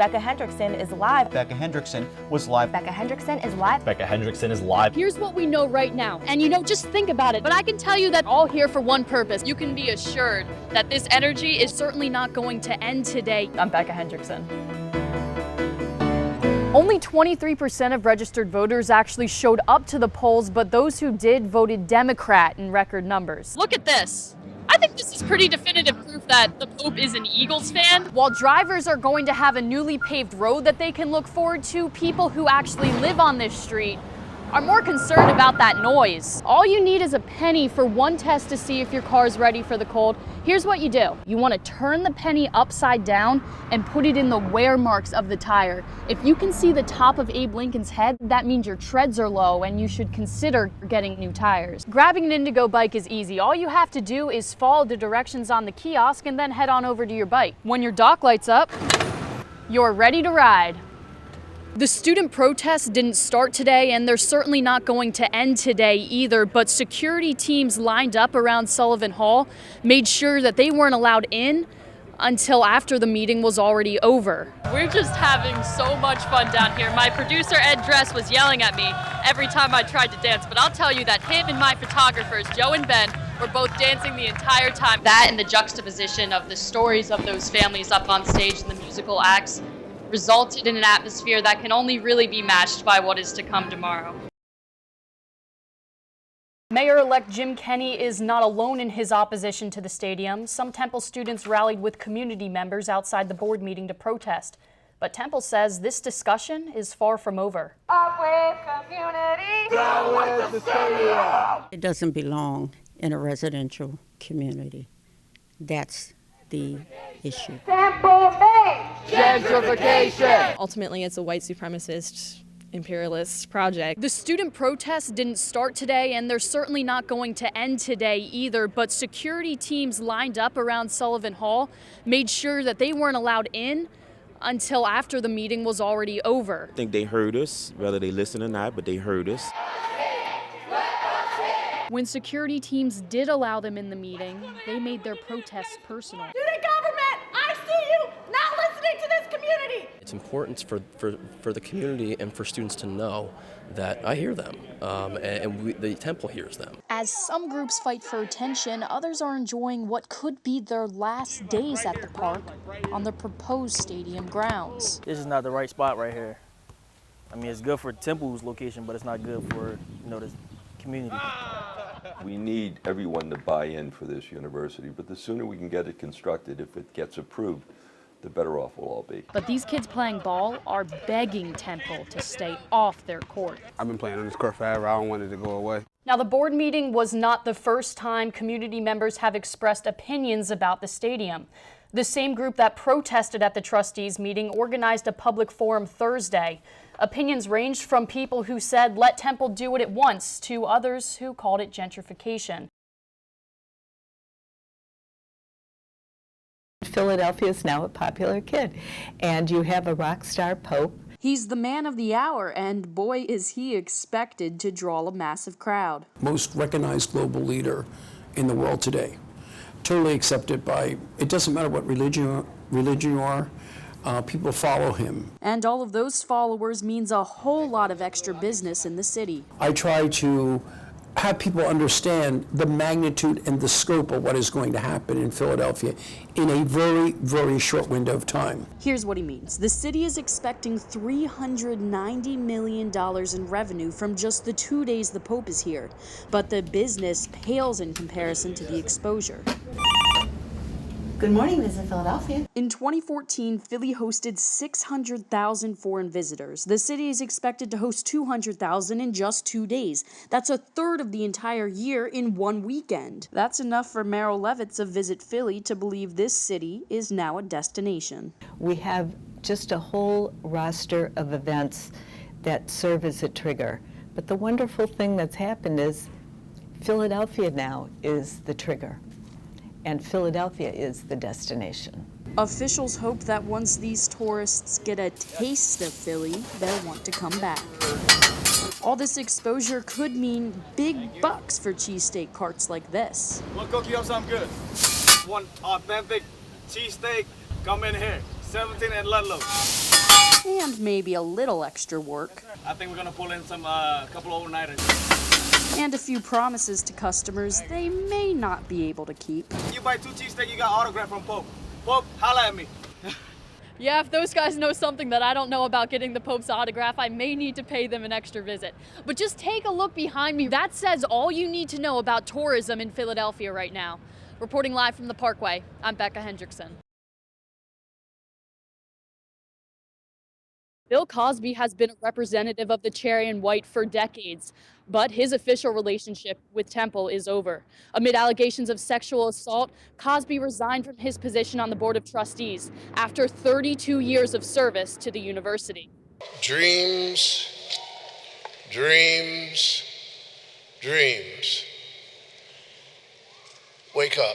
Beccah Hendrickson is live. Beccah Hendrickson was live. Beccah Hendrickson is live. Beccah Hendrickson is live. Here's what we know right now. And just think about it. But I can tell you that all here for one purpose. You can be assured that this energy is certainly not going to end today. I'm Beccah Hendrickson. Only 23% of registered voters actually showed up to the polls, but those who did voted Democrat in record numbers. Look at this. I think this is pretty definitive proof that the Pope is an Eagles fan. While drivers are going to have a newly paved road that they can look forward to, people who actually live on this street are more concerned about that noise. All you need is a penny for one test to see if your car's ready for the cold. Here's what you do. You want to turn the penny upside down and put it in the wear marks of the tire. If you can see the top of Abe Lincoln's head, that means your treads are low and you should consider getting new tires. Grabbing an Indigo bike is easy. All you have to do is follow the directions on the kiosk and then head on over to your bike. When your dock lights up, you're ready to ride. The student protests didn't start today, and they're certainly not going to end today either, but security teams lined up around Sullivan Hall made sure that they weren't allowed in until after the meeting was already over. We're just having so much fun down here. My producer, Ed Dress, was yelling at me every time I tried to dance, but I'll tell you that him and my photographers, Joe and Ben, were both dancing the entire time. That and the juxtaposition of the stories of those families up on stage and the musical acts resulted in an atmosphere that can only really be matched by what is to come tomorrow. Mayor-elect Jim Kenney is not alone in his opposition to the stadium. Some Temple students rallied with community members outside the board meeting to protest. But Temple says this discussion is far from over. Up with community, down with the stadium. It doesn't belong in a residential community. That's the issue. Temple Bay, Gentrification. Ultimately, it's a white supremacist, imperialist project. The student protests didn't start today, and they're certainly not going to end today either, but security teams lined up around Sullivan Hall made sure that they weren't allowed in until after the meeting was already over. I think they heard us, whether they listened or not, but they heard us. When security teams did allow them in the meeting, they made their protests personal. Student government, I see you not listening to this community. It's important for the community and for students to know that I hear them, the Temple hears them. As some groups fight for attention, others are enjoying what could be their last days at the park on the proposed stadium grounds. This is not the right spot right here. I mean, it's good for Temple's location, but it's not good for, the community. We need everyone to buy in for this university, but the sooner we can get it constructed, if it gets approved, the better off we'll all be. But these kids playing ball are begging Temple to stay off their court. I've been playing on this court forever. I don't want it to go away. Now, the board meeting was not the first time community members have expressed opinions about the stadium. The same group that protested at the trustees meeting organized a public forum Thursday. Opinions ranged from people who said, let Temple do it at once, to others who called it gentrification. Philadelphia is now a popular kid, and you have a rock star Pope. He's the man of the hour, and boy is he expected to draw a massive crowd. Most recognized global leader in the world today. Totally accepted by, it doesn't matter what religion you are, people follow him. And all of those followers means a whole lot of extra business in the city. I try to have people understand the magnitude and the scope of what is going to happen in Philadelphia in a very, very short window of time. Here's what he means. The city is expecting $390 million in revenue from just the 2 days the Pope is here. But the business pales in comparison to the exposure. Good morning, Visit Philadelphia. In 2014, Philly hosted 600,000 foreign visitors. The city is expected to host 200,000 in just 2 days. That's a third of the entire year in one weekend. That's enough for Merrill Levitz of Visit Philly to believe this city is now a destination. We have just a whole roster of events that serve as a trigger. But the wonderful thing that's happened is Philadelphia now is the trigger. And Philadelphia is the destination. Officials hope that once these tourists get a taste of Philly, they'll want to come back. All this exposure could mean big bucks for cheesesteak carts like this. We'll cook you up something good. One authentic cheesesteak, come in here. 17 and let loose. and maybe a little extra work. I think we're gonna pull in some couple overnighters. And a few promises to customers they may not be able to keep. You buy 2 cheesesteaks, you got autograph from Pope. Pope, holla at me. Yeah, if those guys know something that I don't know about getting the Pope's autograph, I may need to pay them an extra visit. But just take a look behind me. That says all you need to know about tourism in Philadelphia right now. Reporting live from the Parkway, I'm Beccah Hendrickson. Bill Cosby has been a representative of the Cherry and White for decades, but his official relationship with Temple is over. Amid allegations of sexual assault, Cosby resigned from his position on the Board of Trustees after 32 years of service to the university. Dreams, dreams, dreams. Wake up.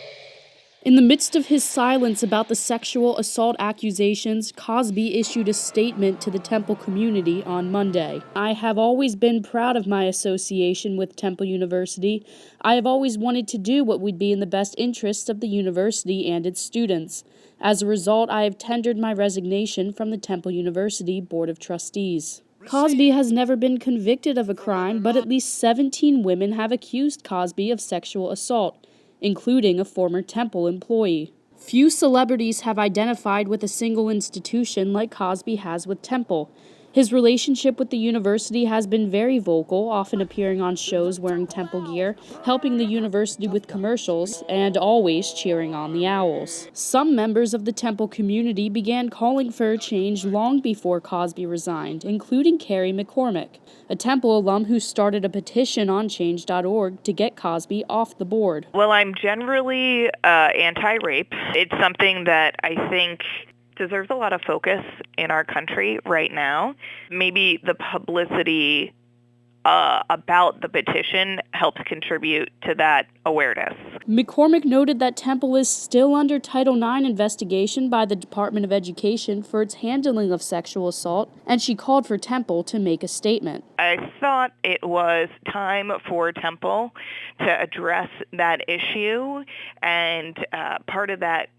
In the midst of his silence about the sexual assault accusations, Cosby issued a statement to the Temple community on Monday. I have always been proud of my association with Temple University. I have always wanted to do what would be in the best interests of the university and its students. As a result, I have tendered my resignation from the Temple University Board of Trustees. Cosby has never been convicted of a crime, but at least 17 women have accused Cosby of sexual assault, including a former Temple employee. Few celebrities have identified with a single institution like Cosby has with Temple. His relationship with the university has been very vocal, often appearing on shows wearing Temple gear, helping the university with commercials, and always cheering on the Owls. Some members of the Temple community began calling for a change long before Cosby resigned, including Carrie McCormick, a Temple alum who started a petition on change.org to get Cosby off the board. Well, I'm generally anti-rape. It's something that I think deserves a lot of focus in our country right now. Maybe the publicity about the petition helps contribute to that awareness. McCormick noted that Temple is still under Title IX investigation by the Department of Education for its handling of sexual assault, and she called for Temple to make a statement. I thought it was time for Temple to address that issue, and part of that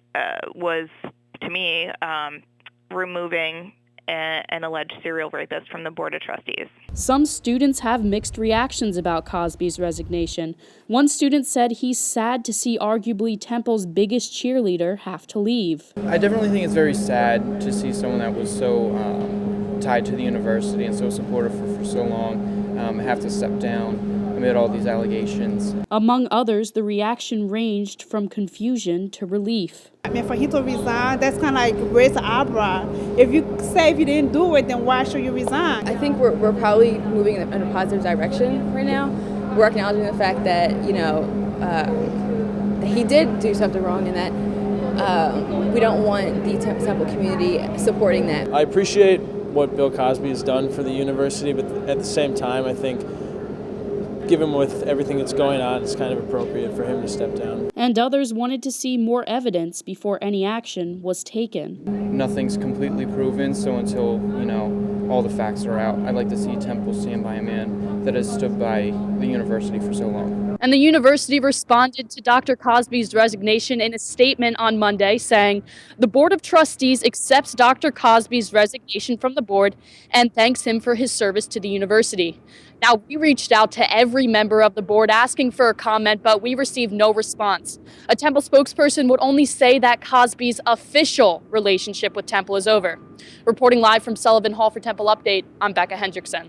was, to me, removing an alleged serial rapist from the Board of Trustees. Some students have mixed reactions about Cosby's resignation. One student said he's sad to see arguably Temple's biggest cheerleader have to leave. I definitely think it's very sad to see someone that was so tied to the university and so supportive for so long have to step down amid all these allegations. Among others, the reaction ranged from confusion to relief. I mean, for him to resign, that's kind of like raise the eyebrow. If you say if you didn't do it, then why should you resign? I think we're probably moving in a positive direction right now. We're acknowledging the fact that, he did do something wrong and that we don't want the Temple community supporting that. I appreciate what Bill Cosby has done for the university, but at the same time, I think given with everything that's going on, it's kind of appropriate for him to step down. And others wanted to see more evidence before any action was taken. Nothing's completely proven, so until, all the facts are out, I'd like to see Temple stand by a man that has stood by the university for so long. And the university responded to Dr. Cosby's resignation in a statement on Monday, saying, "The Board of Trustees accepts Dr. Cosby's resignation from the board and thanks him for his service to the university." Now, we reached out to every member of the board asking for a comment, but we received no response. A Temple spokesperson would only say that Cosby's official relationship with Temple is over. Reporting live from Sullivan Hall for Temple Update, I'm Beccah Hendrickson.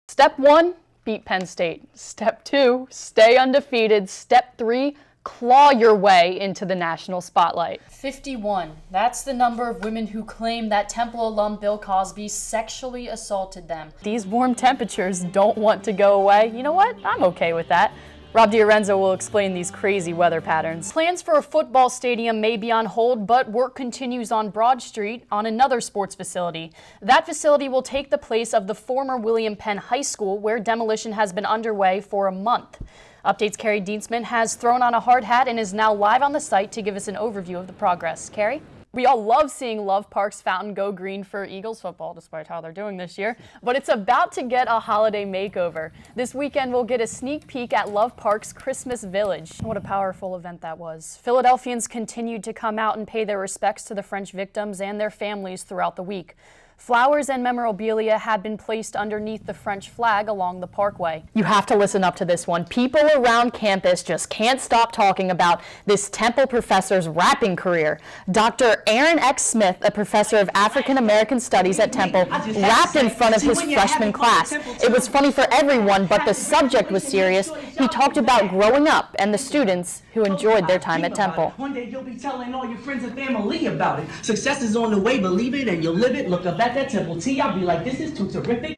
Step 1, beat Penn State. Step 2, stay undefeated. Step 3, claw your way into the national spotlight. 51. That's the number of women who claim that Temple alum Bill Cosby sexually assaulted them. These warm temperatures don't want to go away. You know what? I'm okay with that. Rob DiOrenzo will explain these crazy weather patterns. Plans for a football stadium may be on hold, but work continues on Broad Street on another sports facility. That facility will take the place of the former William Penn High School, where demolition has been underway for a month. Update's Carrie Dienstman has thrown on a hard hat and is now live on the site to give us an overview of the progress. Carrie? We all love seeing Love Park's fountain go green for Eagles football, despite how they're doing this year, but it's about to get a holiday makeover. This weekend, we'll get a sneak peek at Love Park's Christmas Village. What a powerful event that was. Philadelphians continued to come out and pay their respects to the French victims and their families throughout the week. Flowers and memorabilia had been placed underneath the French flag along the parkway. You have to listen up to this one. People around campus just can't stop talking about this Temple professor's rapping career. Dr. Aaron X. Smith, a professor of African American Studies at Temple, rapped in front of his freshman class. It was funny for everyone, but the subject was serious. He talked about growing up and the students who enjoyed their time at Temple. One day you'll be telling all your friends and family about it. Success is on the way, believe it and you'll live it. Look up at that Temple T, I'll be like, this is too terrific.